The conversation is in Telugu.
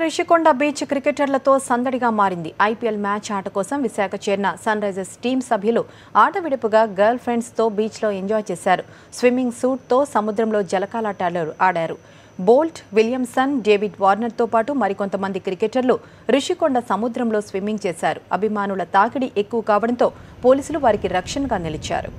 రిషికొండ బీచ్ క్రికెటర్లతో సందడిగా మారింది. ఐపీఎల్ మ్యాచ్ ఆట కోసం విశాఖ చేరిన సన్ రైజర్స్ టీం సభ్యులు ఆట విడుపుగా గర్ల్ ఫ్రెండ్స్ తో బీచ్ లో ఎంజాయ్ చేశారు. స్విమ్మింగ్ సూట్ తో సముద్రంలో జలకాలాటాలు ఆడారు. బోల్ట్, విలియమ్సన్, డేవిడ్ వార్నర్ తో పాటు మరికొంతమంది క్రికెటర్లు రిషికొండ సముద్రంలో స్విమ్మింగ్ చేశారు. అభిమానుల తాకిడి ఎక్కువ కావడంతో పోలీసులు వారికి రక్షణగా నిలిచారు.